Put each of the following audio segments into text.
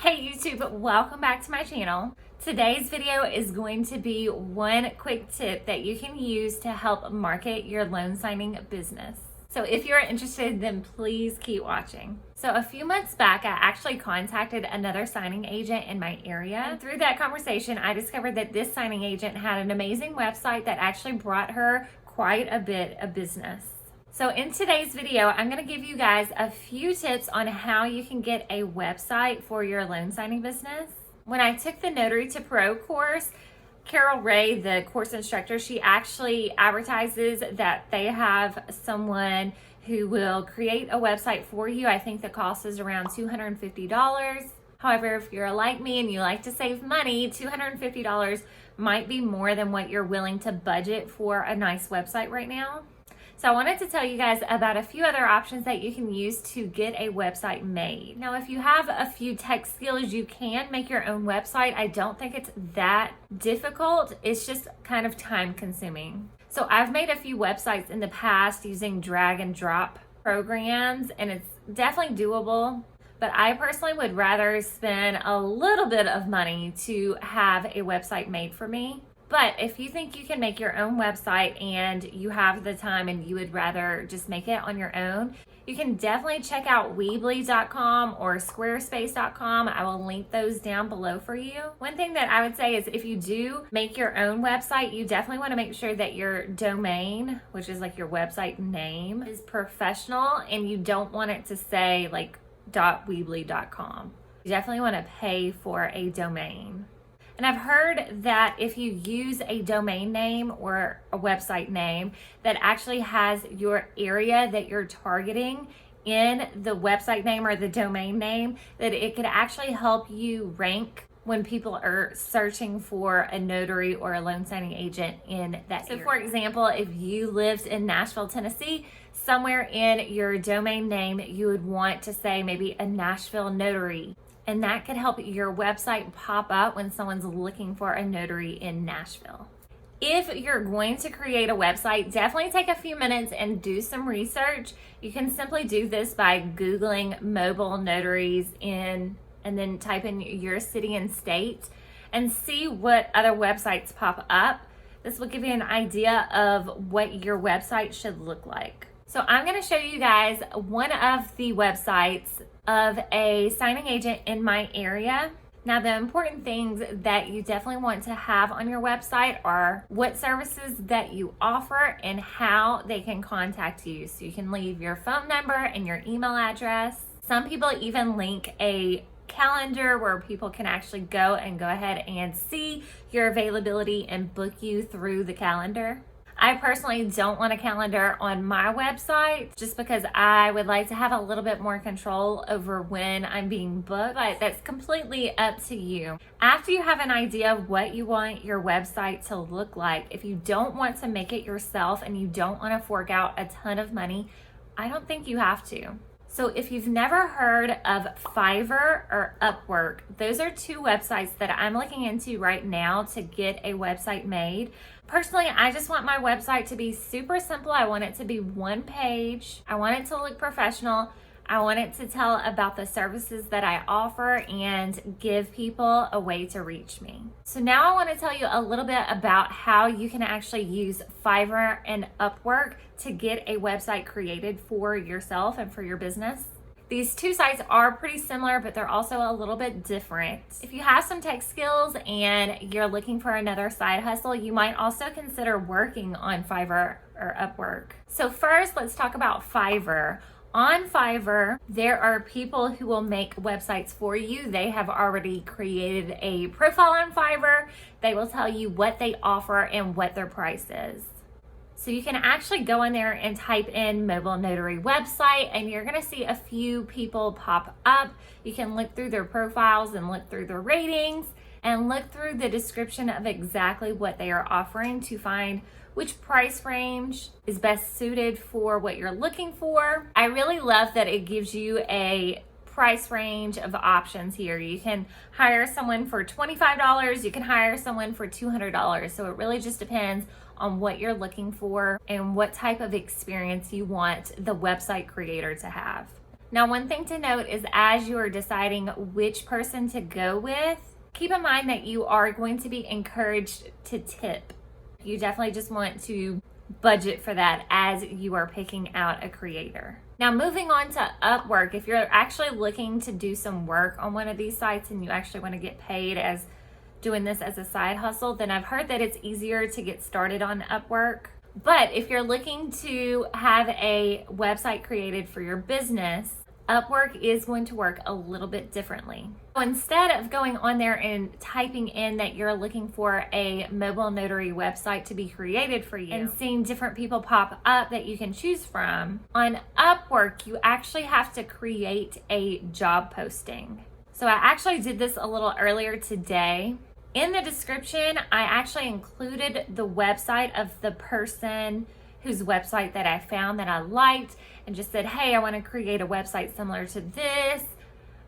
Hey YouTube, welcome back to my channel. Today's video is going to be one quick tip that you can use to help market your loan signing business. So if you're interested, then please keep watching. So a few months back, I actually contacted another signing agent in my area. And through that conversation, I discovered that this signing agent had an amazing website that actually brought her quite a bit of business. So in today's video, I'm going to give you guys a few tips on how you can get a website for your loan signing business. When I took the Notary to Pro course, Carol Ray, the course instructor, she actually advertises that they have someone who will create a website for you. I think the cost is around $250. However, if you're like me and you like to save money, $250 might be more than what you're willing to budget for a nice website right now. So I wanted to tell you guys about a few other options that you can use to get a website made. Now, if you have a few tech skills, you can make your own website. I don't think it's that difficult. It's just kind of time consuming. So I've made a few websites in the past using drag and drop programs, and it's definitely doable. But I personally would rather spend a little bit of money to have a website made for me. But if you think you can make your own website and you have the time and you would rather just make it on your own, you can definitely check out Weebly.com or SquareSpace.com. I will link those down below for you. One thing that I would say is if you do make your own website, you definitely want to make sure that your domain, which is like your website name, is professional, and you don't want it to say like .weebly.com. You definitely want to pay for a domain. And I've heard that if you use a domain name or a website name that actually has your area that you're targeting in the website name or the domain name, that it could actually help you rank when people are searching for a notary or a loan signing agent in that area. So for example, if you lived in Nashville, Tennessee, somewhere in your domain name, you would want to say maybe a Nashville notary. And that could help your website pop up when someone's looking for a notary in Nashville. If you're going to create a website, definitely take a few minutes and do some research. You can simply do this by Googling mobile notaries and then type in your city and state and see what other websites pop up. This will give you an idea of what your website should look like. So I'm going to show you guys one of the websites of a signing agent in my area. Now, the important things that you definitely want to have on your website are what services that you offer and how they can contact you. So you can leave your phone number and your email address. Some people even link a calendar where people can actually go ahead and see your availability and book you through the calendar. I personally don't want a calendar on my website just because I would like to have a little bit more control over when I'm being booked, but that's completely up to you. After you have an idea of what you want your website to look like, if you don't want to make it yourself and you don't want to fork out a ton of money, I don't think you have to. So if you've never heard of Fiverr or Upwork, those are two websites that I'm looking into right now to get a website made. Personally, I just want my website to be super simple. I want it to be one page. I want it to look professional. I want it to tell about the services that I offer and give people a way to reach me. So now I want to tell you a little bit about how you can actually use Fiverr and Upwork to get a website created for yourself and for your business. These two sites are pretty similar, but they're also a little bit different. If you have some tech skills and you're looking for another side hustle, you might also consider working on Fiverr or Upwork. So first, let's talk about Fiverr. On Fiverr, there are people who will make websites for you. They have already created a profile on Fiverr. They will tell you what they offer and what their price is. So you can actually go in there and type in mobile notary website and you're going to see a few people pop up. You can look through their profiles and look through their ratings and look through the description of exactly what they are offering to find which price range is best suited for what you're looking for. I really love that it gives you a price range of options here. You can hire someone for $25, you can hire someone for $200. So it really just depends on what you're looking for and what type of experience you want the website creator to have. Now, one thing to note is as you are deciding which person to go with, keep in mind that you are going to be encouraged to tip. You definitely just want to budget for that as you are picking out a creator. Now, moving on to Upwork, if you're actually looking to do some work on one of these sites and you actually want to get paid as doing this as a side hustle, then I've heard that it's easier to get started on Upwork. But if you're looking to have a website created for your business, Upwork is going to work a little bit differently. So instead of going on there and typing in that you're looking for a mobile notary website to be created for you and seeing different people pop up that you can choose from, on Upwork, you actually have to create a job posting. So I actually did this a little earlier today. In the description, I actually included the website of the person whose website that I found that I liked and just said, hey, I want to create a website similar to this.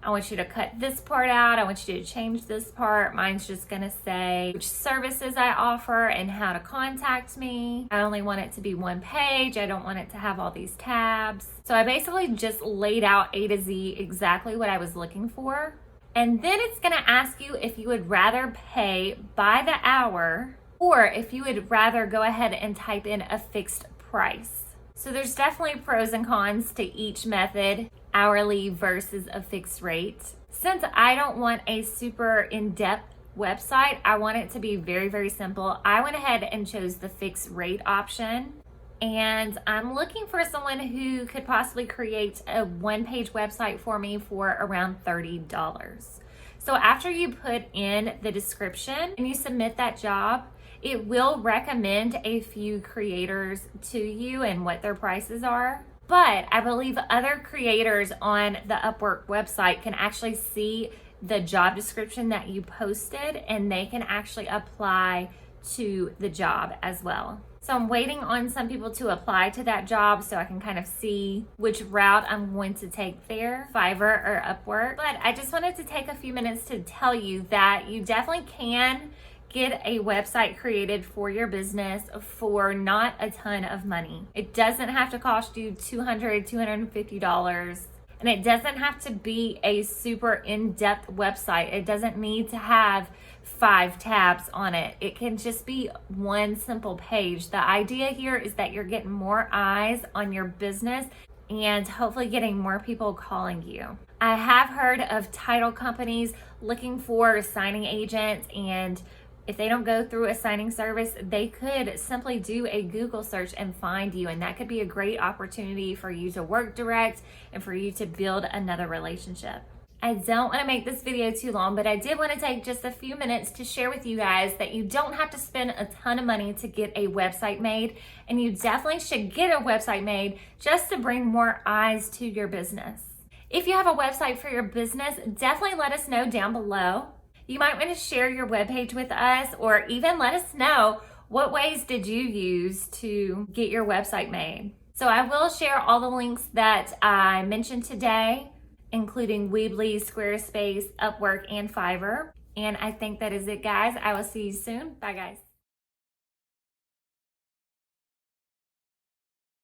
I want you to cut this part out. I want you to change this part. Mine's just going to say which services I offer and how to contact me. I only want it to be one page. I don't want it to have all these tabs. So I basically just laid out A to Z exactly what I was looking for. And then it's going to ask you if you would rather pay by the hour or if you would rather go ahead and type in a fixed price. So there's definitely pros and cons to each method, hourly versus a fixed rate. Since I don't want a super in-depth website, I want it to be very, very simple. I went ahead and chose the fixed rate option. And I'm looking for someone who could possibly create a one-page website for me for around $30. So after you put in the description and you submit that job, it will recommend a few creators to you and what their prices are. But I believe other creators on the Upwork website can actually see the job description that you posted and they can actually apply to the job as well. So I'm waiting on some people to apply to that job so I can kind of see which route I'm going to take there, Fiverr or Upwork. But I just wanted to take a few minutes to tell you that you definitely can get a website created for your business for not a ton of money. It doesn't have to cost you $200, $250. And it doesn't have to be a super in-depth website. It doesn't need to have 5 tabs on it. It can just be one simple page. The idea here is that you're getting more eyes on your business and hopefully getting more people calling you. I have heard of title companies looking for signing agents, and if they don't go through a signing service, they could simply do a Google search and find you. And that could be a great opportunity for you to work direct and for you to build another relationship. I don't want to make this video too long, but I did want to take just a few minutes to share with you guys that you don't have to spend a ton of money to get a website made. And you definitely should get a website made just to bring more eyes to your business. If you have a website for your business, definitely let us know down below. You might want to share your webpage with us, or even let us know what ways did you use to get your website made. So I will share all the links that I mentioned today, including Weebly, SquareSpace, Upwork, and Fiverr. And I think that is it, guys. I will see you soon. Bye, guys.